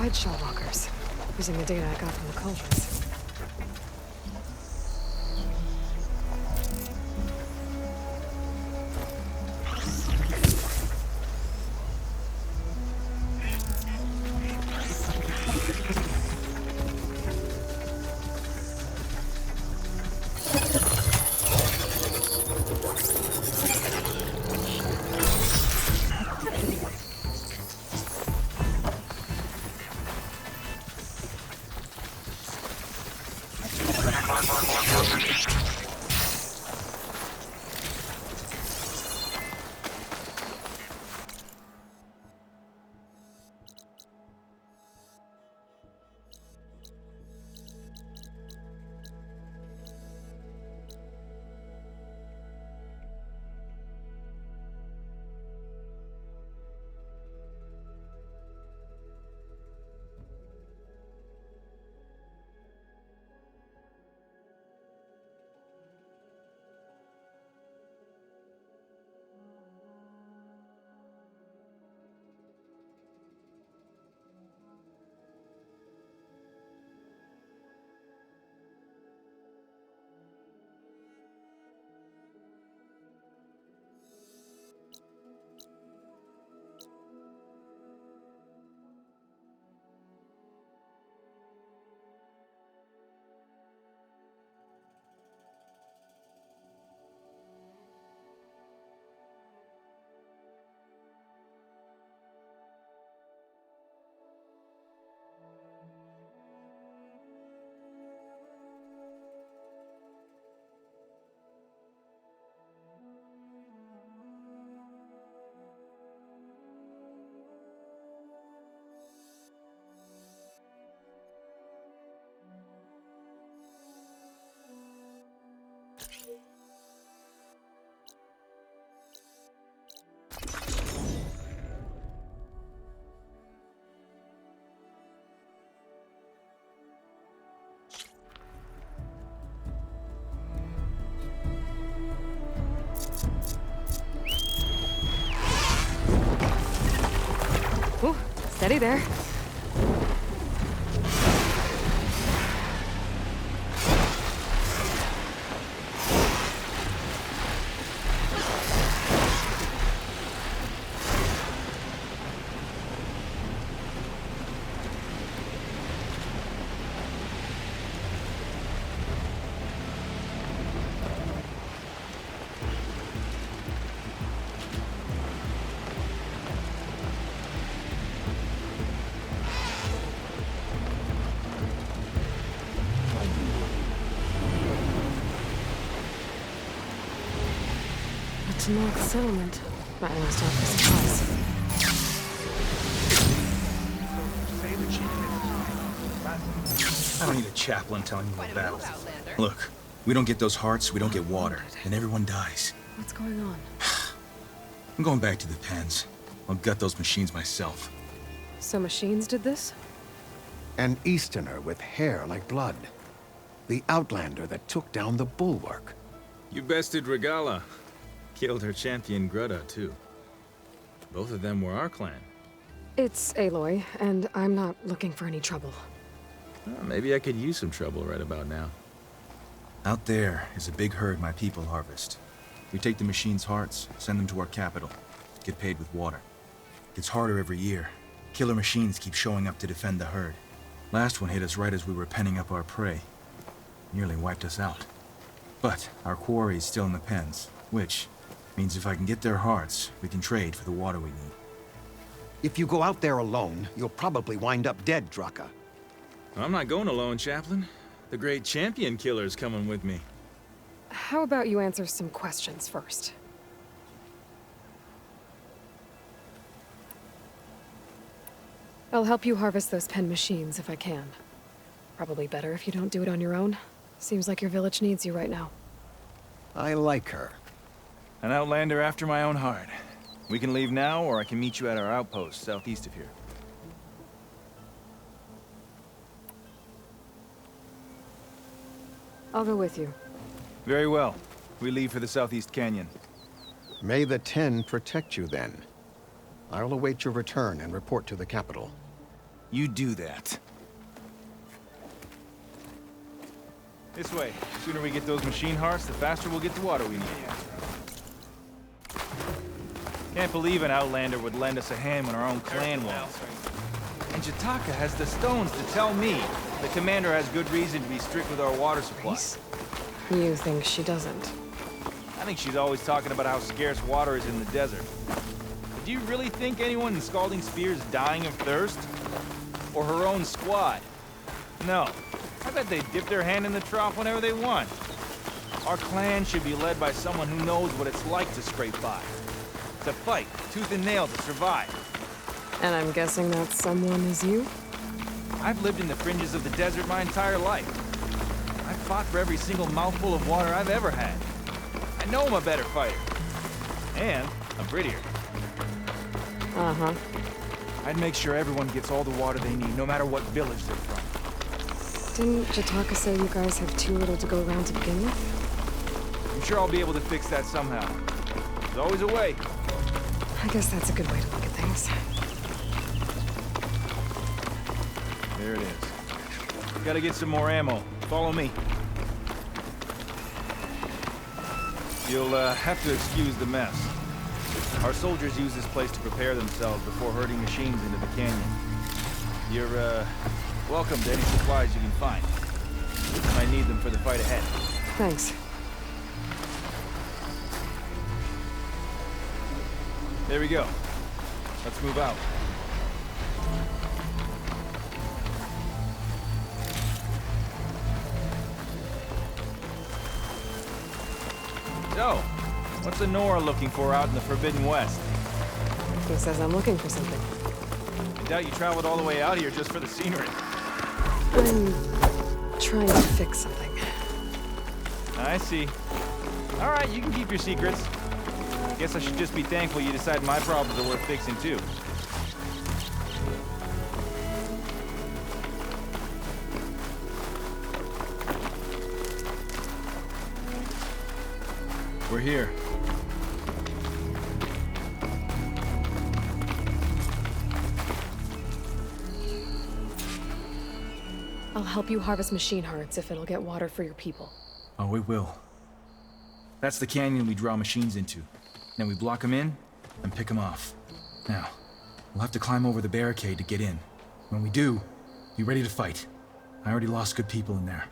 sideshell walkers, using the data I got from the cauldrons. Ooh, steady there. To North Settlement. Might want to stop for supplies. I don't need a chaplain telling me what battles. Look, we don't get those hearts, we don't get water, and everyone dies. What's going on? I'm going back to the pens. I'll gut those machines myself. So machines did this? An Easterner with hair like blood. The Outlander that took down the Bulwark. You bested Regala. Killed her champion Greta, too. Both of them were our clan. It's Aloy, and I'm not looking for any trouble. Well, maybe I could use some trouble right about now. Out there is a big herd my people harvest. We take the machines' hearts, send them to our capital, get paid with water. Gets harder every year. Killer machines keep showing up to defend the herd. Last one hit us right as we were penning up our prey. Nearly wiped us out. But our quarry is still in the pens, which means if I can get their hearts, we can trade for the water we need. If you go out there alone, you'll probably wind up dead, Draka. I'm not going alone, Chaplain. The great champion killer's coming with me. How about you answer some questions first? I'll help you harvest those pen machines if I can. Probably better if you don't do it on your own. Seems like your village needs you right now. I like her. An outlander after my own heart. We can leave now, or I can meet you at our outpost southeast of here. I'll go with you. Very well. We leave for the Southeast Canyon. May the Ten protect you then. I'll await your return and report to the capital. You do that. This way. The sooner we get those machine hearts, the faster we'll get the water we need. Can't believe an Outlander would lend us a hand when our own clan won't. And Jataka has the stones to tell me the commander has good reason to be strict with our water supply. Reese? You think she doesn't? I think she's always talking about how scarce water is in the desert. But do you really think anyone in Scalding Spear is dying of thirst? Or her own squad? No. I bet they dip their hand in the trough whenever they want. Our clan should be led by someone who knows what it's like to scrape by. To fight, tooth and nail to survive. And I'm guessing that someone is you? I've lived in the fringes of the desert my entire life. I've fought for every single mouthful of water I've ever had. I know I'm a better fighter. And I'm prettier. Uh-huh. I'd make sure everyone gets all the water they need, no matter what village they're from. Didn't Jataka say you guys have too little to go around to begin with? I'm sure I'll be able to fix that somehow. There's always a way. I guess that's a good way to look at things. There it is. Gotta get some more ammo. Follow me. You'll have to excuse the mess. Our soldiers use this place to prepare themselves before herding machines into the canyon. You're welcome to any supplies you can find. I might need them for the fight ahead. Thanks. There we go. Let's move out. So, what's Nora looking for out in the Forbidden West? Who says I'm looking for something? I doubt you traveled all the way out here just for the scenery. I'm trying to fix something. I see. All right, you can keep your secrets. Guess I should just be thankful you decide my problems are worth fixing too. We're here. I'll help you harvest machine hearts if it'll get water for your people. Oh, it will. That's the canyon we draw machines into. Then we block them in and pick them off. Now, we'll have to climb over the barricade to get in. When we do, be ready to fight. I already lost good people in there.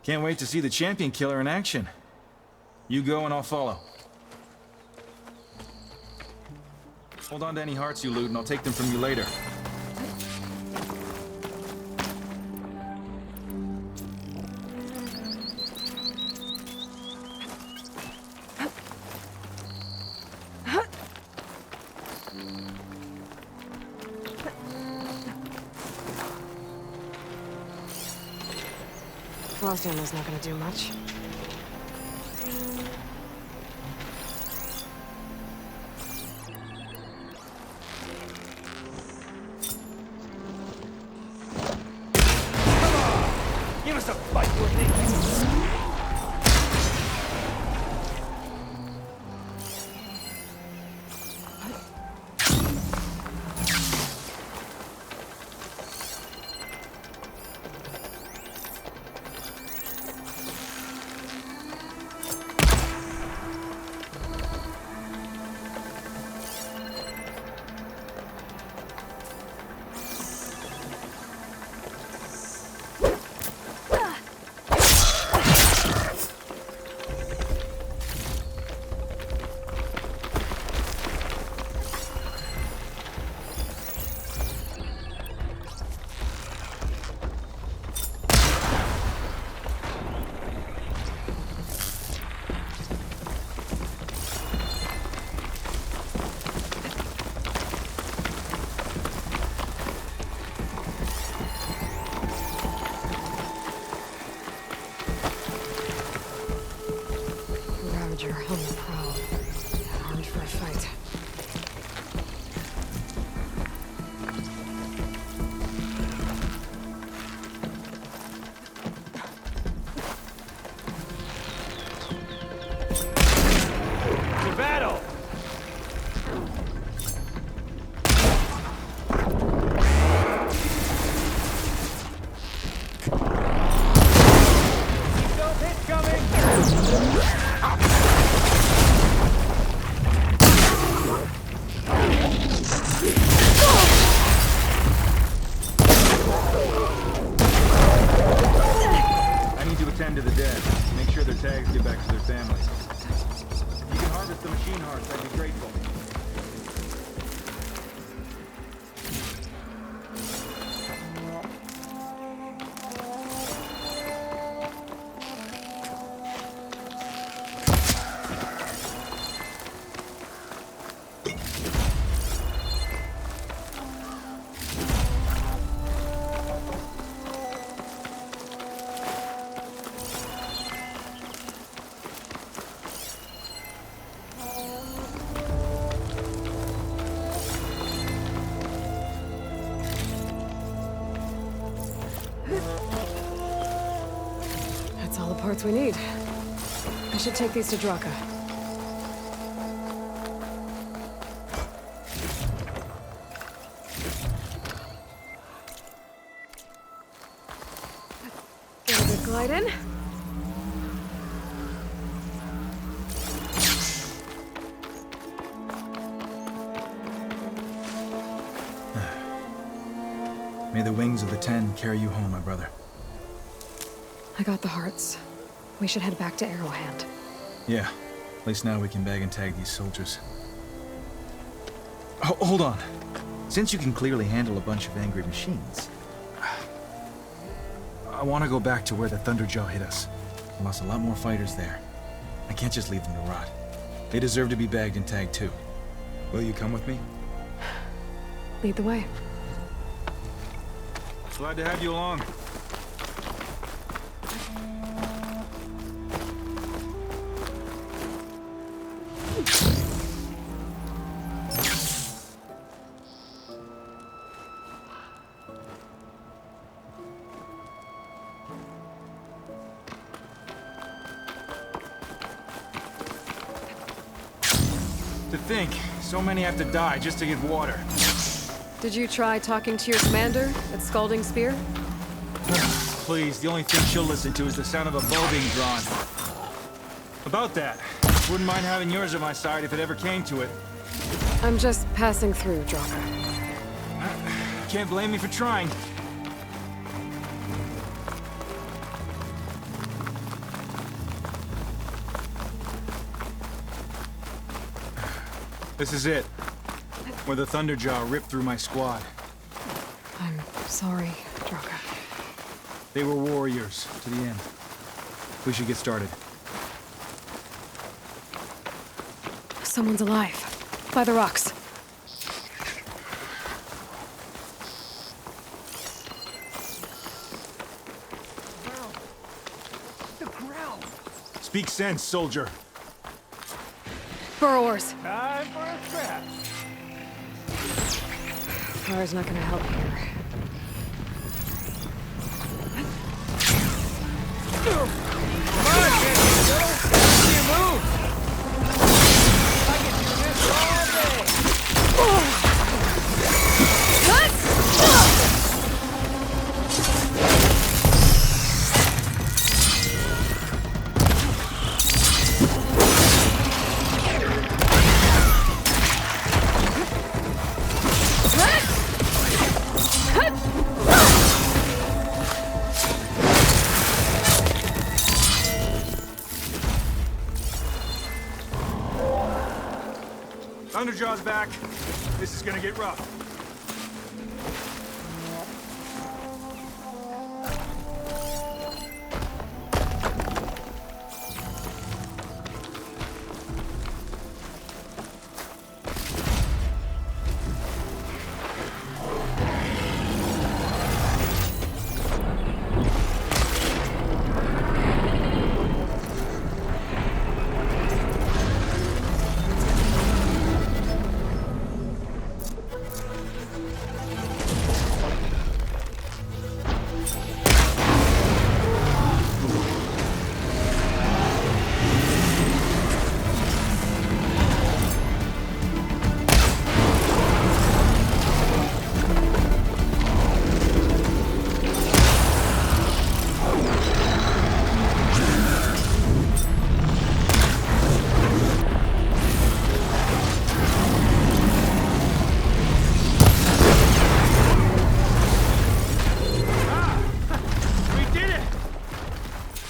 Can't wait to see the champion killer in action. You go and I'll follow. Hold on to any hearts you loot and I'll take them from you later. Frost ammo's not gonna do much. Give us a fight worth it. to the dead. Make sure their tags get back to their families. If you can harvest the machine hearts, I'd be grateful. That's all the parts we need. I should take these to Draka. Get a good glide in. May the wings of the Ten carry you home, my brother. I got the hearts. We should head back to Arrowhand. Yeah. At least now we can bag and tag these soldiers. Hold on. Since you can clearly handle a bunch of angry machines, I want to go back to where the Thunderjaw hit us. We lost a lot more fighters there. I can't just leave them to rot. They deserve to be bagged and tagged too. Will you come with me? Lead the way. Glad to have you along. To think, so many have to die just to get water. Did you try talking to your commander at Scalding Spear? Please, the only thing she'll listen to is the sound of a bow being drawn. About that, wouldn't mind having yours at my side if it ever came to it. I'm just passing through, Draka. Can't blame me for trying. This is it. Where the Thunderjaw ripped through my squad. I'm sorry, Draka. They were warriors to the end. We should get started. Someone's alive. By the rocks. Speak sense, soldier. Burrowers. Time for a scrap. Fire's not gonna help here. Thunderjaw's back. This is gonna get rough.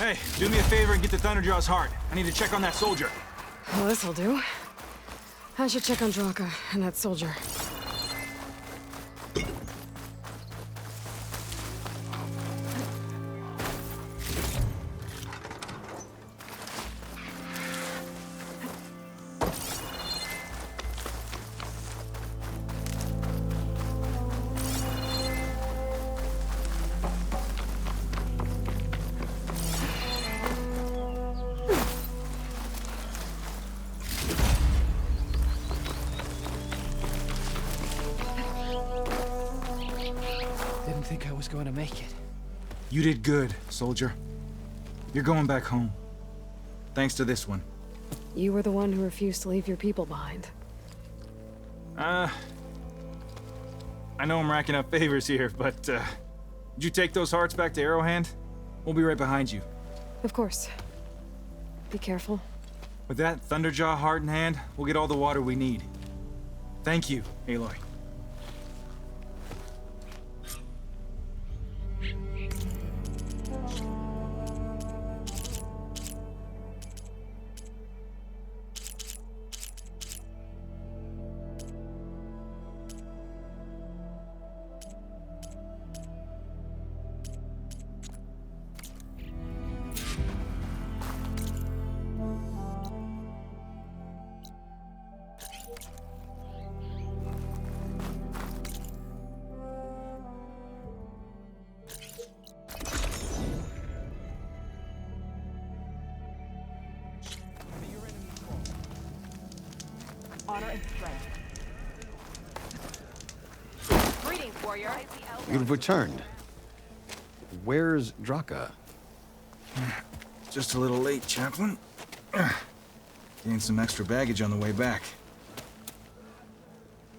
Hey, do me a favor and get the Thunderjaw's heart. I need to check on that soldier. Well, this'll do. I should check on Draka and that soldier. Didn't think I was going to make it. You did good, soldier. You're going back home. Thanks to this one. You were the one who refused to leave your people behind. I know I'm racking up favors here, but, did you take those hearts back to Arrowhand? We'll be right behind you. Of course. Be careful. With that Thunderjaw heart in hand, we'll get all the water we need. Thank you, Aloy. Honor and strength. Greetings, warrior. You've returned. Where's Draka? Just a little late, Chaplain. Gained some extra baggage on the way back.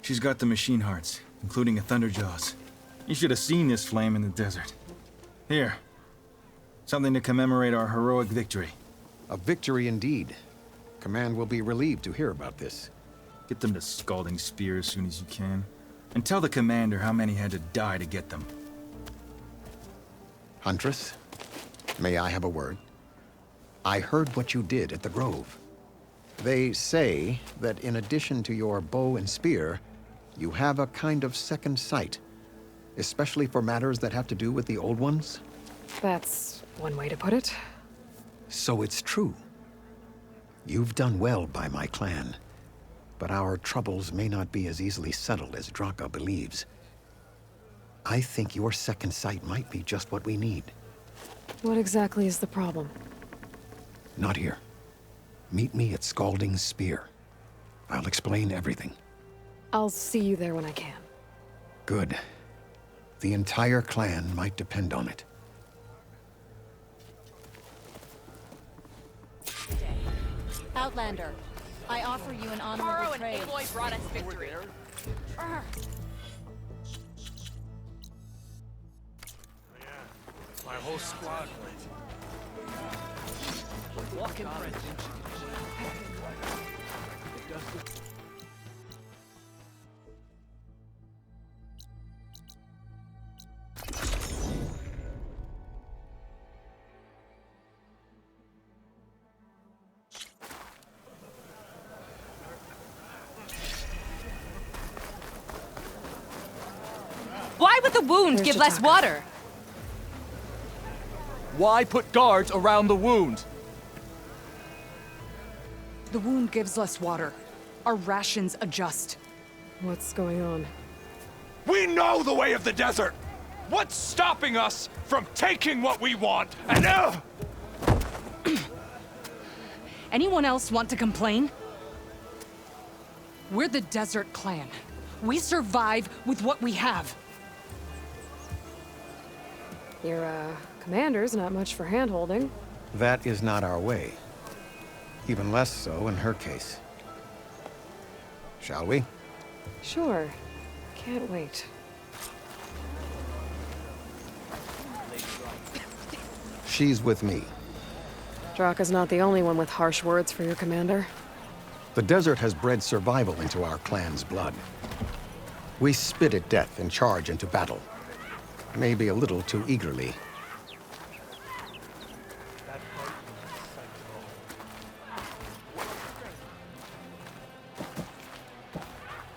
She's got the machine hearts, including a Thunderjaw's. You should have seen this flame in the desert. Here. Something to commemorate our heroic victory. A victory indeed. Command will be relieved to hear about this. Get them to Scalding Spear as soon as you can. And tell the commander how many had to die to get them. Huntress, may I have a word? I heard what you did at the Grove. They say that in addition to your bow and spear, you have a kind of second sight, especially for matters that have to do with the old ones. That's one way to put it. So it's true. You've done well by my clan, but our troubles may not be as easily settled as Draka believes. I think your second sight might be just what we need. What exactly is the problem? Not here. Meet me at Scalding Spear. I'll explain everything. I'll see you there when I can. Good. The entire clan might depend on it. Outlander, I offer you an honorable trade. and Aloy brought us victory. My whole squad. Walking French. Why would the wound There's give less Jataka. water? Why put guards around the wound? The wound gives less water. Our rations adjust. What's going on? We know the way of the desert! What's stopping us from taking what we want? And Anyone else want to complain? We're the Desert Clan. We survive with what we have. Your, commander's not much for hand-holding. That is not our way. Even less so in her case. Shall we? Sure. Can't wait. She's with me. Draka's not the only one with harsh words for your commander. The desert has bred survival into our clan's blood. We spit at death and charge into battle. Maybe a little too eagerly.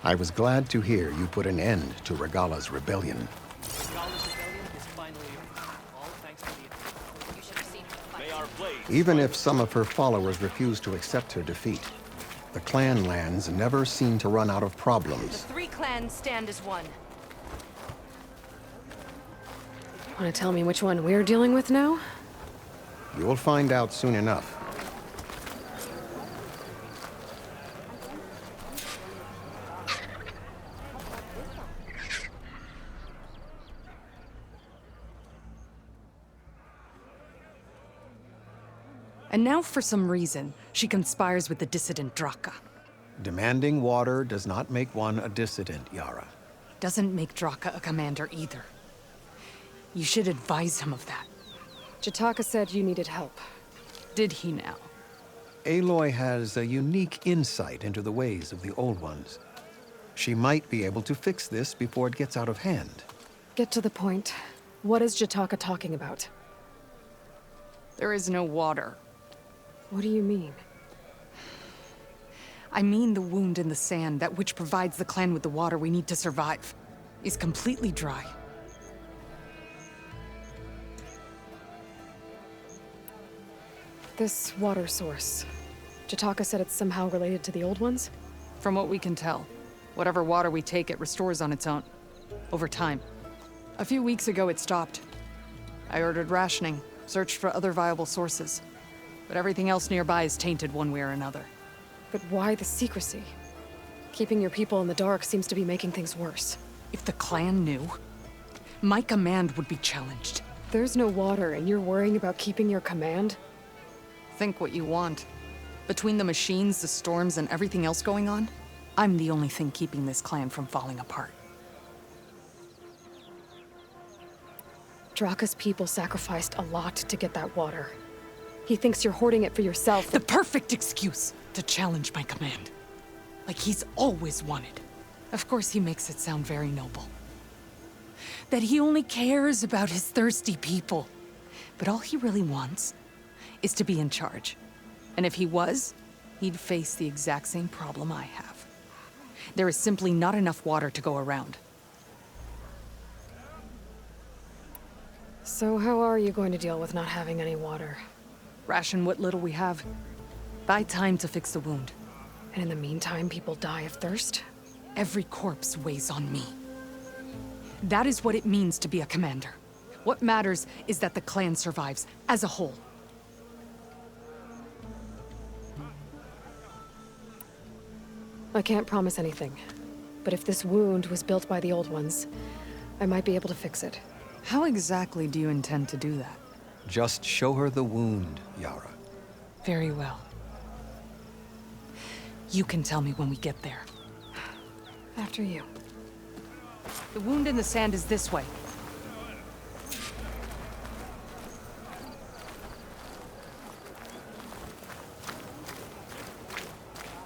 I was glad to hear you put an end to Regala's rebellion. Regala's rebellion is finally over. All thanks to the... You should have seen her fight. May our blades Even if some of her followers refuse to accept her defeat, the clan lands never seem to run out of The problems. 3 clans stand as one. Want to tell me which one we're dealing with now? You'll find out soon enough. And now, for some reason, she conspires with the dissident Draka. Demanding water does not make one a dissident, Yara. Doesn't make Draka a commander either. You should advise him of that. Jataka said you needed help. Did he now? Aloy has a unique insight into the ways of the Old Ones. She might be able to fix this before it gets out of hand. Get to the point. What is Jataka talking about? There is no water. What do you mean? I mean the wound in the sand, that which provides the clan with the water we need to survive, is completely dry. This water source. Jataka said it's somehow related to the old ones? From what we can tell, whatever water we take, it restores on its own. Over time. A few weeks ago, it stopped. I ordered rationing, searched for other viable sources. But everything else nearby is tainted one way or another. But why the secrecy? Keeping your people in the dark seems to be making things worse. If the clan knew, my command would be challenged. There's no water and you're worrying about keeping your command? Think what you want. Between the machines, the storms, and everything else going on, I'm the only thing keeping this clan from falling apart. Draka's people sacrificed a lot to get that water. He thinks you're hoarding it for yourself. The perfect excuse to challenge my command. Like he's always wanted. Of course he makes it sound very noble. That he only cares about his thirsty people. But all he really wants is to be in charge. And if he was, he'd face the exact same problem I have. There is simply not enough water to go around. So how are you going to deal with not having any water? Ration what little we have. Buy time to fix the wound. And in the meantime, people die of thirst? Every corpse weighs on me. That is what it means to be a commander. What matters is that the clan survives, as a whole. I can't promise anything. But if this wound was built by the old ones, I might be able to fix it. How exactly do you intend to do that? Just show her the wound, Yara. Very well. You can tell me when we get there. After you. The wound in the sand is this way.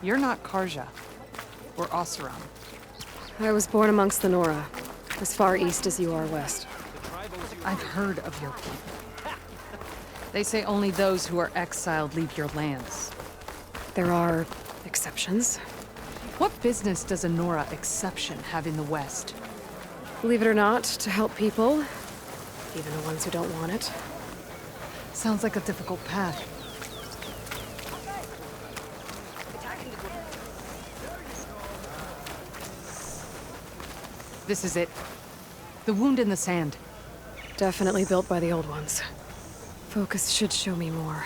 You're not Karja. Or Oseram. I was born amongst the Nora, as far east as you are west. I've heard of your people. They say only those who are exiled leave your lands. There are exceptions. What business does a Nora exception have in the West? Believe it or not, to help people, even the ones who don't want it. Sounds like a difficult path. This is it. The wound in the sand. Definitely built by the old ones. Focus should show me more.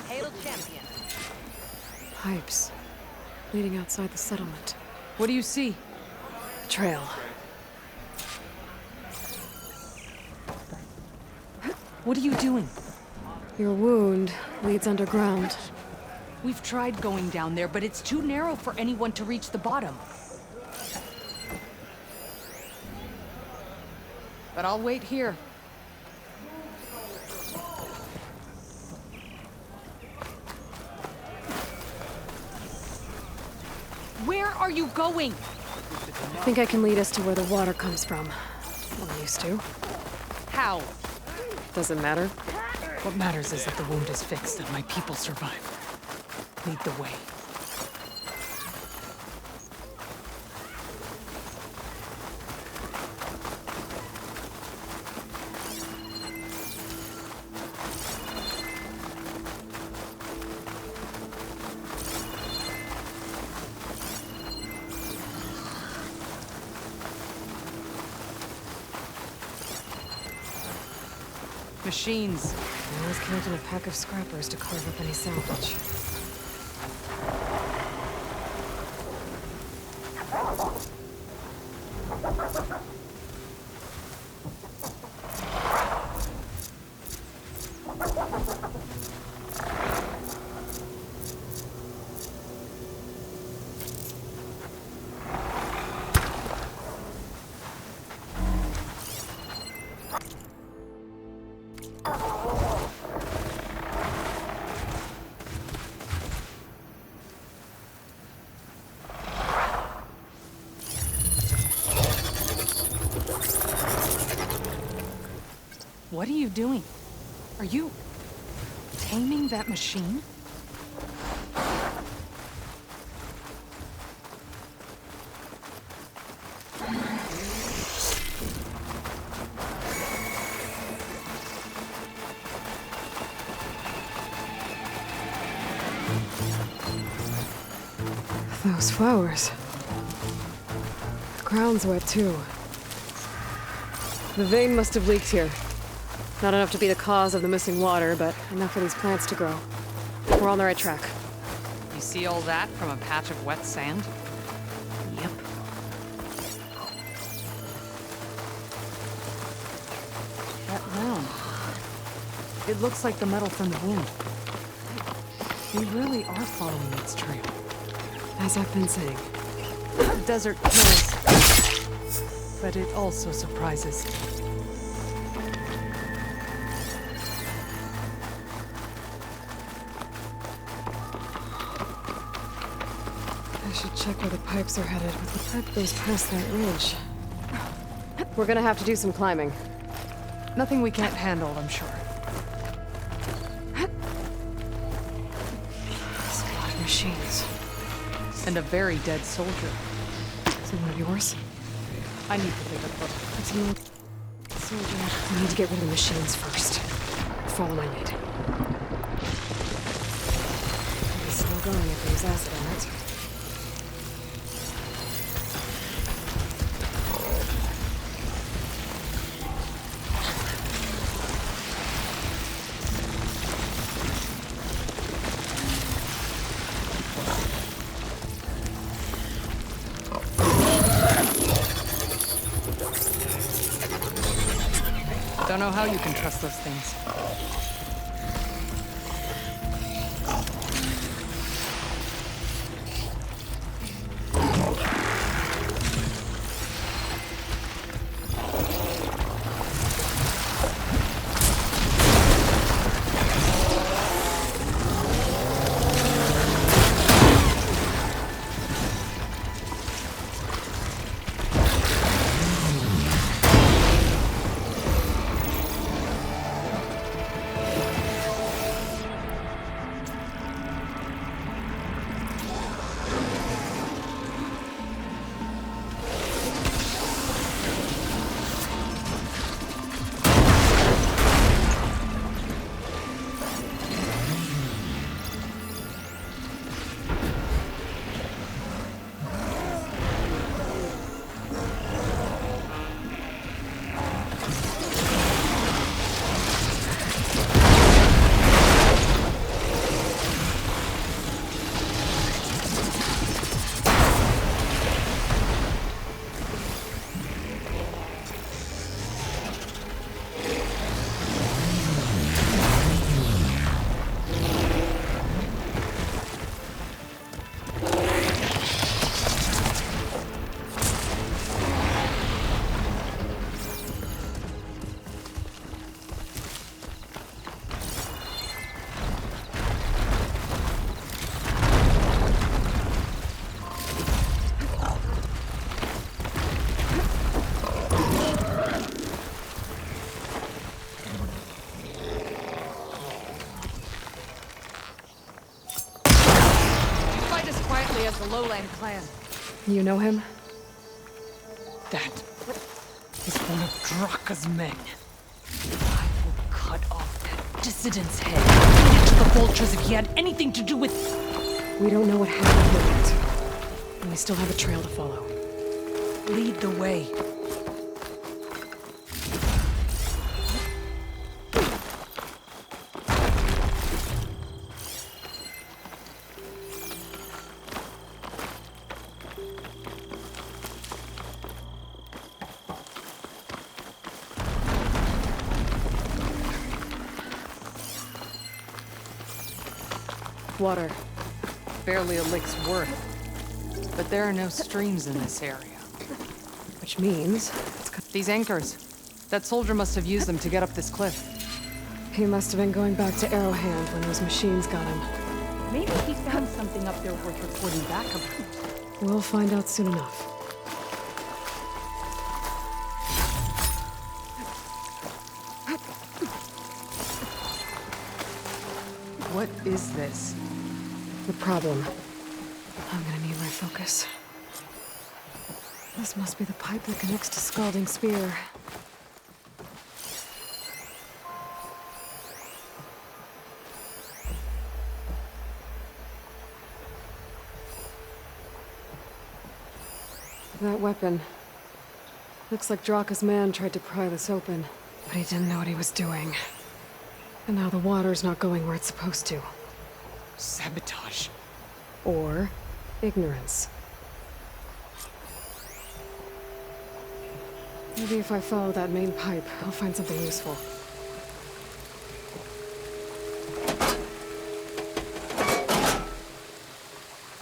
Hail champion. Pipes. Leading outside the settlement. What do you see? A trail. What are you doing? Your wound leads underground. We've tried going down there, but it's too narrow for anyone to reach the bottom. But I'll wait here. Where are you going? I think I can lead us to where the water comes from. I'm used to. How? Doesn't matter. What matters is that the wound is fixed and my people survive. Lead the way. Machines. I always count on a pack of scrappers to carve up any salvage. What are you doing? Are you taming that machine? Those flowers. The ground's wet too. The vein must have leaked here. Not enough to be the cause of the missing water, but enough for these plants to grow. We're on the right track. You see all that from a patch of wet sand? Yep. That mound. It looks like the metal from the wind. We really are following its trail. As I've been saying. The desert kills, but it also surprises. I should check where the pipes are headed, but the pipe goes past that ridge. We're gonna have to do some climbing. Nothing we can't handle, I'm sure. There's a lot of machines. And a very dead soldier. Is it one of yours? I need to take a look. It's an old soldier. We need to get rid of the machines first. Follow my lead. It'll be slow going if there's acid on it. Don't know how you can trust those things. The Lowland clan. You know him? That is one of Draka's men. I will cut off that dissident's head and feed it to the vultures if he had anything to do with... We don't know what happened here yet. And we still have a trail to follow. Lead the way. water. Barely a lick's worth. But there are no streams in this area. Which means... These anchors. That soldier must have used them to get up this cliff. He must have been going back to Arrowhand when those machines got him. Maybe he found something up there worth reporting back about. We'll find out soon enough. What is this? The problem. I'm gonna need my focus. This must be the pipe that connects to Scalding Spear. That weapon. Looks like Draka's man tried to pry this open, but he didn't know what he was doing. And now the water's not going where it's supposed to. Sabotage. Or ignorance. Maybe if I follow that main pipe, I'll find something useful.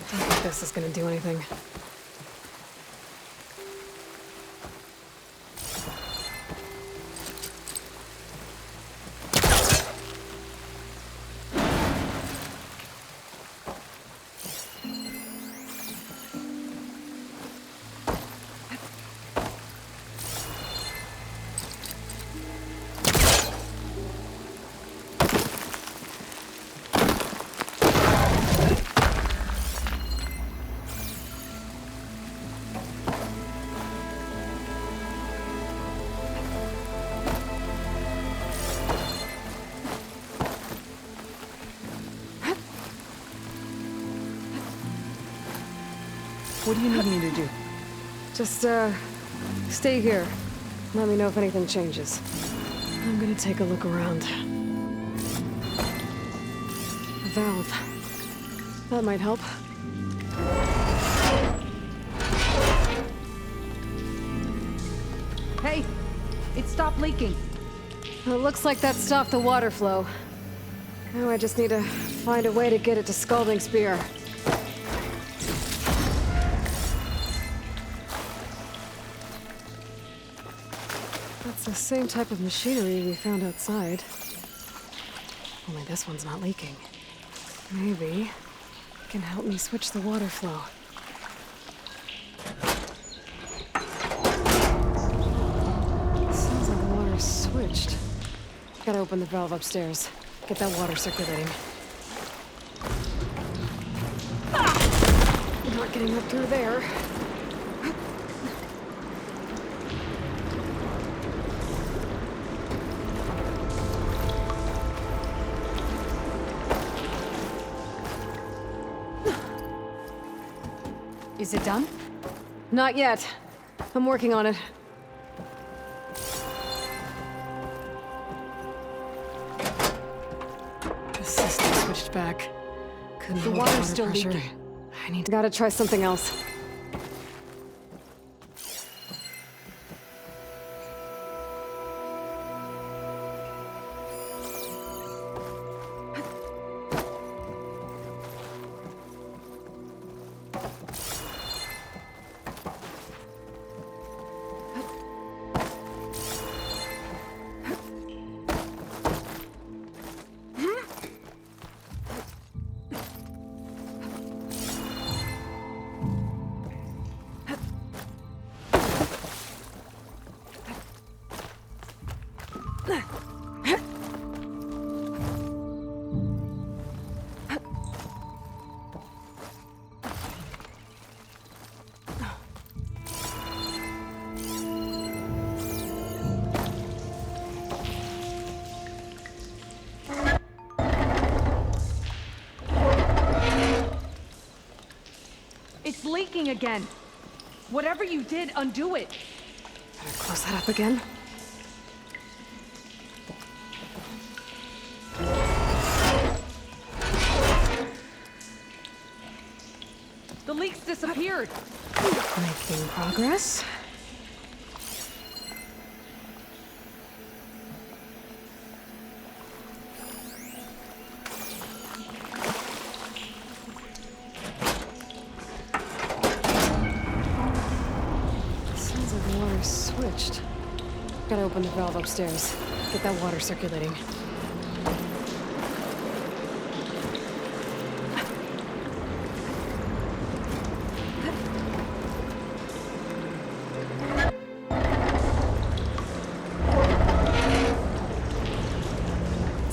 I don't think this is gonna do anything. What do you need me to do? Just, stay here. Let me know if anything changes. I'm gonna take a look around. A valve. That might help. Hey! It stopped leaking. Well, it looks like that stopped the water flow. Now I just need to find a way to get it to Scalding Spear. That's the same type of machinery we found outside. Only this one's not leaking. Maybe it can help me switch the water flow. Sounds like the water's switched. Gotta open the valve upstairs. Get that water circulating. I'm not getting up through there. Is it done? Not yet. I'm working on it. The system switched back. Couldn't hold water's water still pressure. leaking. Gotta try something else. It's leaking again. Whatever you did, undo it. Better close that up again. The leaks disappeared. Making progress. open the valve upstairs. Get that water circulating.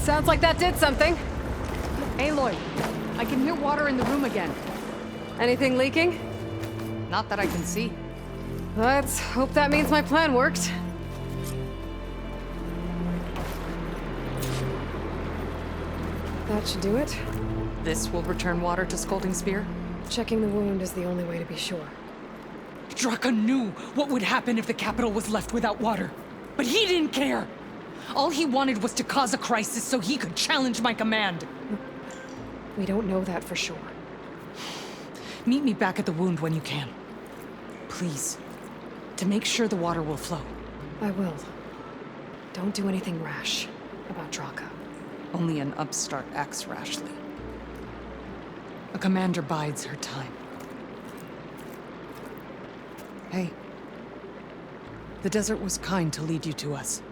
Sounds like that did something. Aloy, I can hear water in the room again. Anything leaking? Not that I can see. Let's hope that means my plan worked. That should do it. This will return water to Scalding Spear? Checking the wound is the only way to be sure. Draka knew what would happen if the capital was left without water. But he didn't care! All he wanted was to cause a crisis so he could challenge my command. We don't know that for sure. Meet me back at the wound when you can. Please. To make sure the water will flow. I will. Don't do anything rash about Draka. Only an upstart acts rashly. A commander bides her time. Hey. The desert was kind to lead you to us.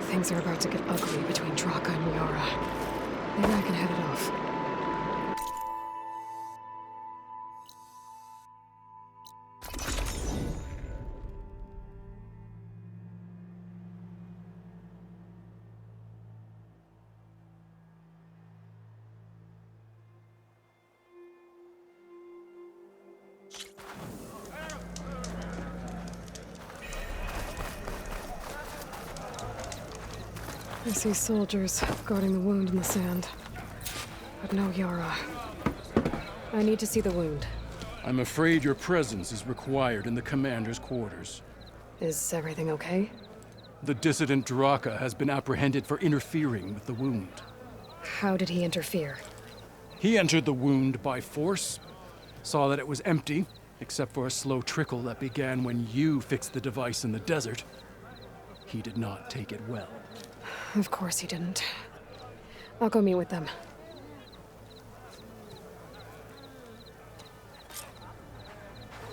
Things are about to get ugly between Draka and Yara. Maybe I can head it off. I see soldiers guarding the wound in the sand. But no Yara. I need to see the wound. I'm afraid your presence is required in the commander's quarters. Is everything okay? The dissident Draka has been apprehended for interfering with the wound. How did he interfere? He entered the wound by force, saw that it was empty, except for a slow trickle that began when you fixed the device in the desert. He did not take it well. Of course he didn't. I'll go meet with them.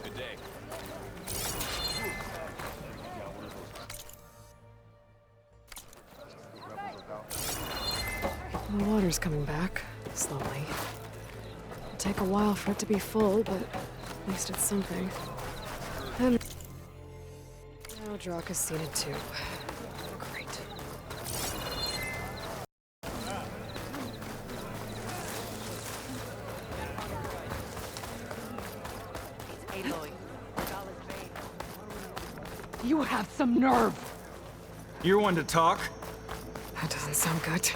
Good day. The water's coming back, slowly. It'll take a while for it to be full, but at least it's something. And now Draka's seen it too. Great. Aloy. You have some nerve! You're one to talk. That doesn't sound good.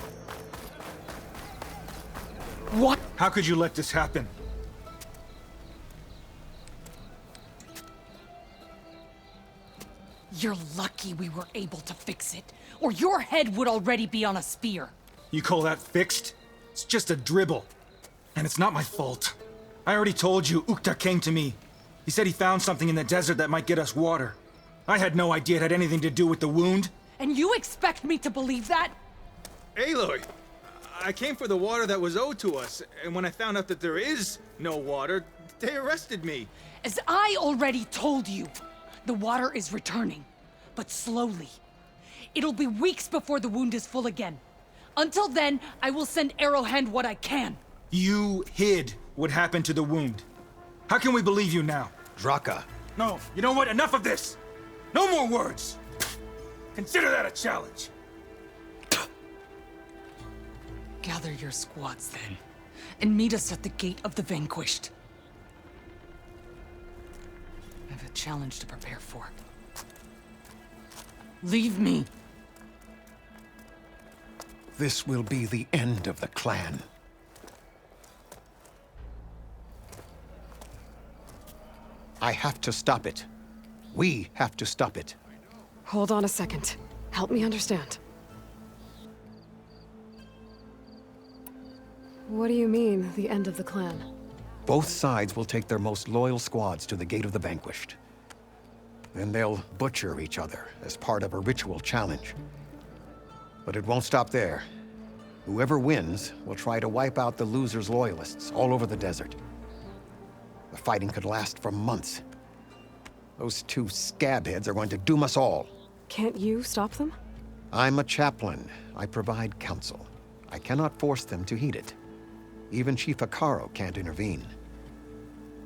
What? How could you let this happen? You're lucky we were able to fix it, or your head would already be on a spear. You call that fixed? It's just a dribble. And it's not my fault. I already told you, Ukta came to me. He said he found something in the desert that might get us water. I had no idea it had anything to do with the wound. And you expect me to believe that? Aloy, I came for the water that was owed to us, and when I found out that there is no water, they arrested me. As I already told you, the water is returning, but slowly. It'll be weeks before the wound is full again. Until then, I will send Arrowhand what I can. You hid what happened to the wound. How can we believe you now? Draka. No, you know what? Enough of this! No more words! Consider that a challenge. Gather your squads then, and meet us at the Gate of the Vanquished. I have a challenge to prepare for. Leave me. This will be the end of the clan. I have to stop it. We have to stop it. Hold on a second. Help me understand. What do you mean, the end of the clan? Both sides will take their most loyal squads to the Gate of the Vanquished. Then they'll butcher each other as part of a ritual challenge. But it won't stop there. Whoever wins will try to wipe out the loser's loyalists all over the desert. The fighting could last for months. Those two scabheads are going to doom us all. Can't you stop them? I'm a chaplain. I provide counsel. I cannot force them to heed it. Even Chief Hekarro can't intervene.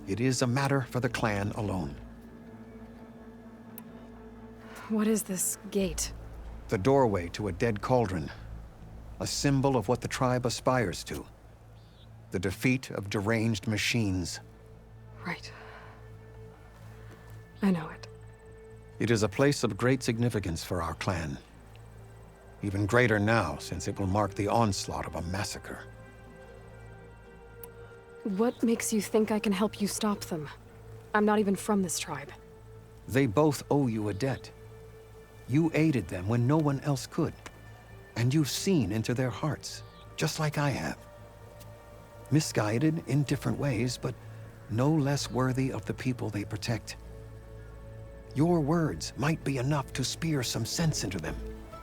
It is a matter for the clan alone. What is this gate? The doorway to a dead cauldron. A symbol of what the tribe aspires to. The defeat of deranged machines. Right. I know it. It is a place of great significance for our clan. Even greater now, since it will mark the onslaught of a massacre. What makes you think I can help you stop them? I'm not even from this tribe. They both owe you a debt. You aided them when no one else could. And you've seen into their hearts, just like I have. Misguided in different ways, but no less worthy of the people they protect. Your words might be enough to spear some sense into them.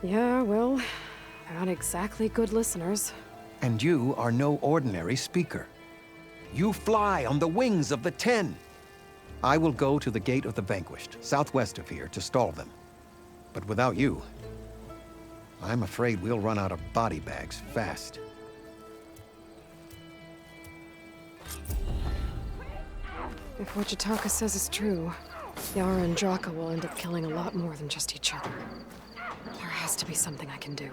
Yeah, well, they're not exactly good listeners. And you are no ordinary speaker. You fly on the wings of the Ten. I will go to the Gate of the Vanquished, southwest of here, to stall them. But without you, I'm afraid we'll run out of body bags fast. If what Jataka says is true, Yara and Draka will end up killing a lot more than just each other. There has to be something I can do.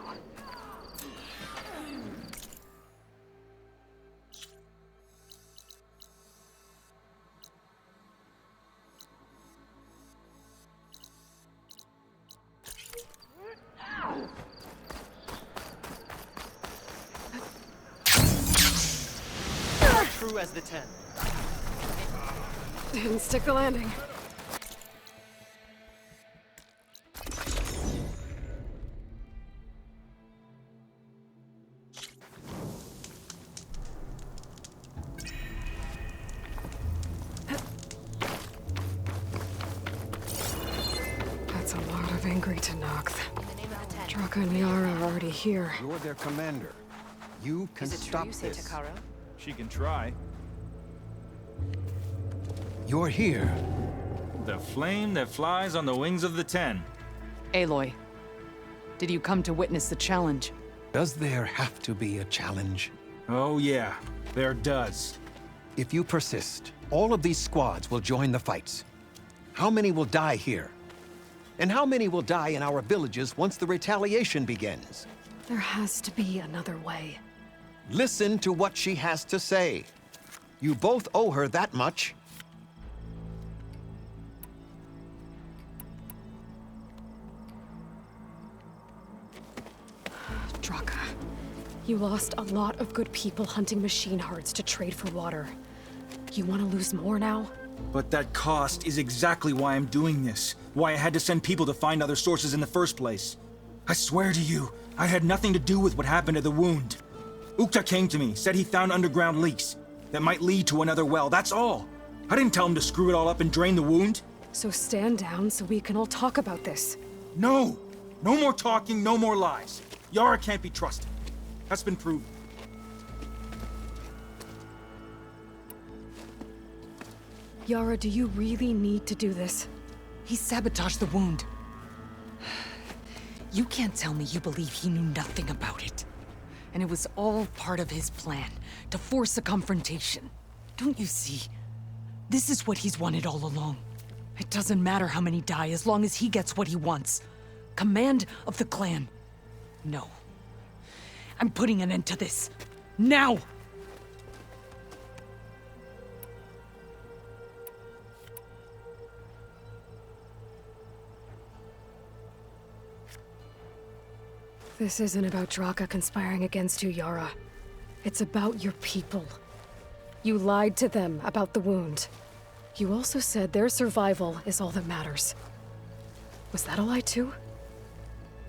True as the 10. Didn't stick the landing. That's a lot of angry Tenakth. Draka and Yara are already here. You're their commander. You can stop this. She can try. You're here. The flame that flies on the wings of the 10. Aloy, did you come to witness the challenge? Does there have to be a challenge? Oh yeah, there does. If you persist, all of these squads will join the fights. How many will die here? And how many will die in our villages once the retaliation begins? There has to be another way. Listen to what she has to say. You both owe her that much. Draka, you lost a lot of good people hunting machine hearts to trade for water. You want to lose more now? But that cost is exactly why I'm doing this. Why I had to send people to find other sources in the first place. I swear to you, I had nothing to do with what happened to the wound. Ukta came to me, said he found underground leaks that might lead to another well, that's all. I didn't tell him to screw it all up and drain the wound. So stand down so we can all talk about this. No! No more talking, no more lies. Yara can't be trusted. That's been proven. Yara, do you really need to do this? He sabotaged the wound. You can't tell me you believe he knew nothing about it. And it was all part of his plan, to force a confrontation. Don't you see? This is what he's wanted all along. It doesn't matter how many die as long as he gets what he wants. Command of the clan. No. I'm putting an end to this. Now! This isn't about Draka conspiring against you, Yara. It's about your people. You lied to them about the wound. You also said their survival is all that matters. Was that a lie too?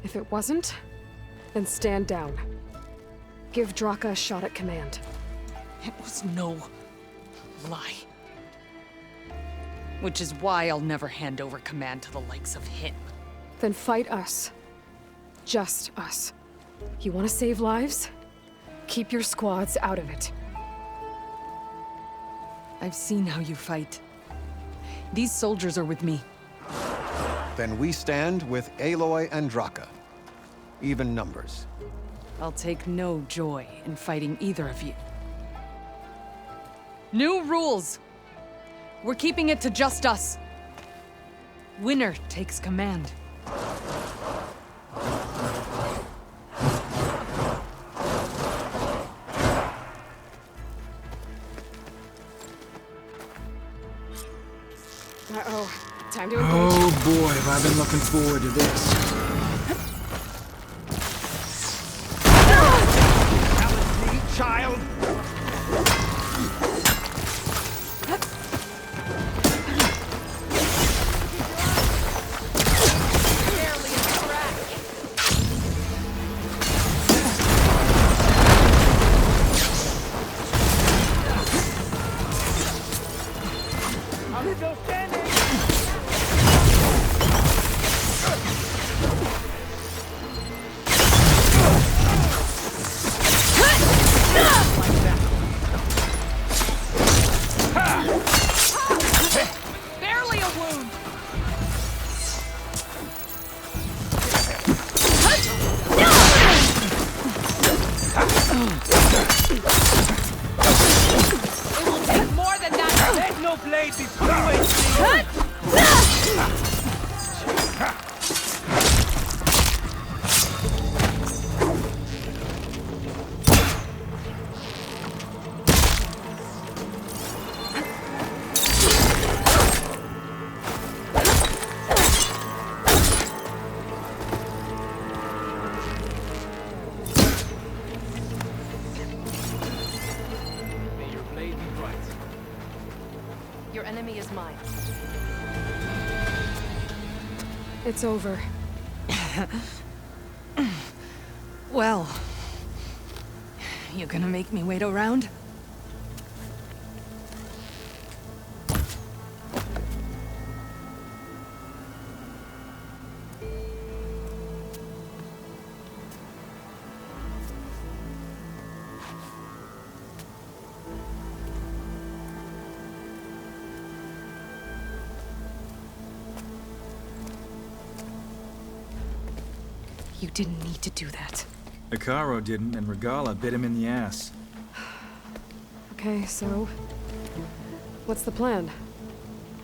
If it wasn't, then stand down. Give Draka a shot at command. It was no lie. Which is why I'll never hand over command to the likes of him. Then fight us. Just us. You want to save lives? Keep your squads out of it. I've seen how you fight. These soldiers are with me. Then we stand with Aloy and Draka. Even numbers. I'll take no joy in fighting either of you. New rules! We're keeping it to just us. Winner takes command. Uh-oh. Time to engage. Oh boy, have I been looking forward to this. That was me, child! Barely a wound! It will take more than that! There's no blade between you. May your blade be bright. Your enemy is mine. It's over. Well, you gonna make me wait around? You didn't need to do that. Hekarro didn't, and Regalla bit him in the ass. Okay, so... what's the plan?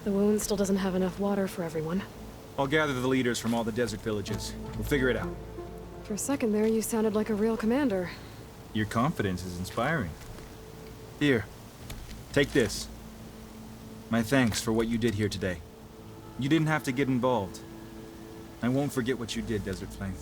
The wound still doesn't have enough water for everyone. I'll gather the leaders from all the desert villages. We'll figure it out. For a second there, you sounded like a real commander. Your confidence is inspiring. Here, take this. My thanks for what you did here today. You didn't have to get involved. I won't forget what you did, Desert Flame.